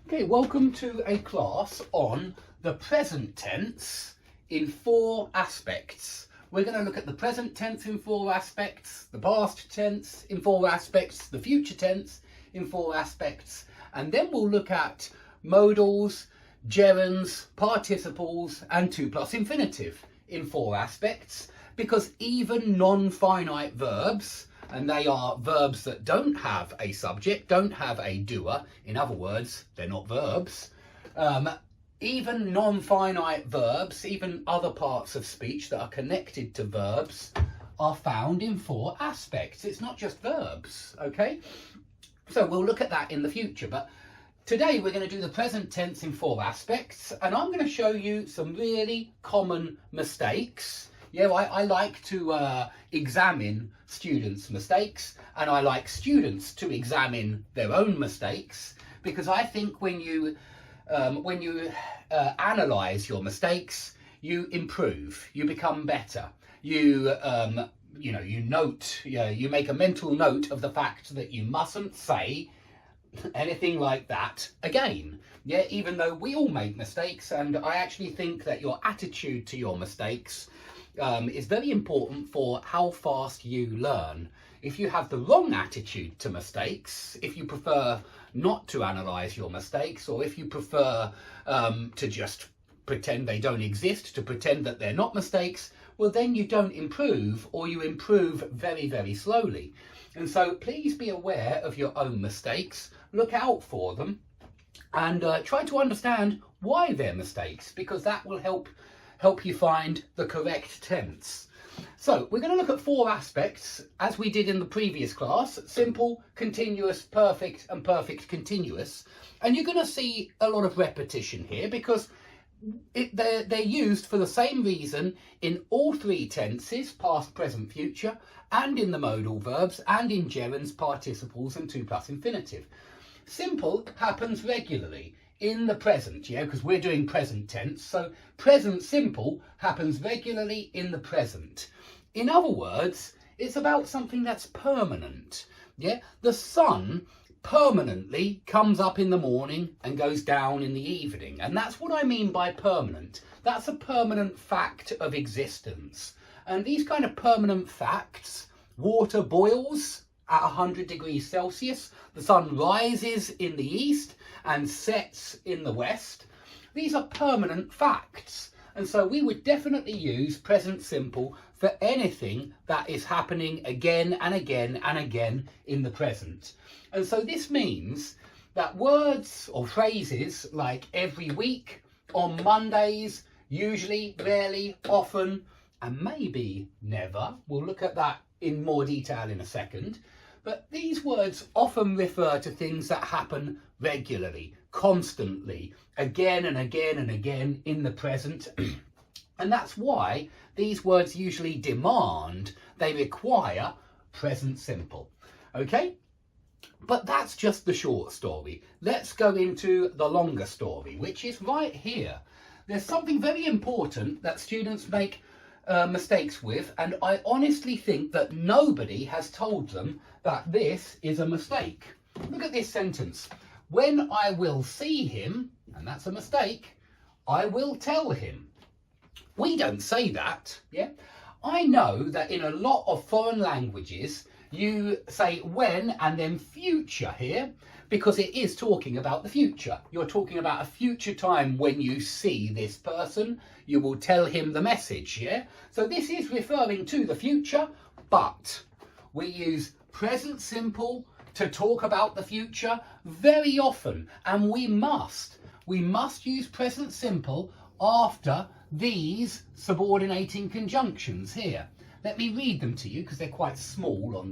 Okay, welcome to a class on the present tense in 4 aspects. We're going to look at the present tense in 4 aspects, the past tense in 4 aspects, the future tense in 4 aspects, and then we'll look at modals, gerunds, participles, and 2+ infinitive in 4 aspects, because even non-finite verbs, and they are verbs that don't have a subject, don't have a doer. In other words, they're not verbs. Even non-finite verbs, even other parts of speech that are connected to verbs, are found in 4 aspects. It's not just verbs, okay? So we'll look at that in the future. But today we're going to do the present tense in 4 aspects, and I'm going to show you some really common mistakes. Yeah, I like to examine students' mistakes, and I like students to examine their own mistakes, because I think when you analyse your mistakes, you improve, you become better. You make a mental note of the fact that you mustn't say anything like that again. Yeah, even though we all make mistakes, and I actually think that your attitude to your mistakes is very important for how fast you learn. If you have the wrong attitude to mistakes, if you prefer not to analyse your mistakes, or if you prefer to just pretend they don't exist, to pretend that they're not mistakes, well, then you don't improve, or you improve very, very slowly. And so please be aware of your own mistakes, look out for them, and try to understand why they're mistakes, because that will help you find the correct tense. So we're going to look at 4 aspects, as we did in the previous class: simple, continuous, perfect, and perfect continuous. And you're going to see a lot of repetition here, because they're used for the same reason in all 3 tenses, past, present, future, and in the modal verbs, and in gerunds, participles, and 2+ infinitive. Simple happens regularly in the present, yeah, because we're doing present tense, so present simple happens regularly in the present. In other words, it's about something that's permanent. Yeah, the sun permanently comes up in the morning and goes down in the evening, and that's what I mean by permanent. That's a permanent fact of existence. And these kind of permanent facts: water boils at 100 degrees Celsius, the sun rises in the east and sets in the west. These are permanent facts, and so we would definitely use present simple for anything that is happening again and again and again in the present. And so this means that words or phrases like every week, on Mondays, usually, rarely, often, and maybe never, we'll look at that in more detail in a second, but these words often refer to things that happen regularly, constantly, again and again and again in the present. And that's why these words usually they require present simple. Okay? But that's just the short story. Let's go into the longer story, which is right here. There's something very important that students make mistakes with, and I honestly think that nobody has told them that this is a mistake. Look at this sentence: when I will see him, and that's a mistake, I will tell him. We don't say that, yeah? I know that in a lot of foreign languages you say when and then future here, because it is talking about the future. You're talking about a future time when you see this person, you will tell him the message, yeah? So this is referring to the future, but we use present simple to talk about the future very often, and we must use present simple after these subordinating conjunctions here. Let me read them to you, because they're quite small on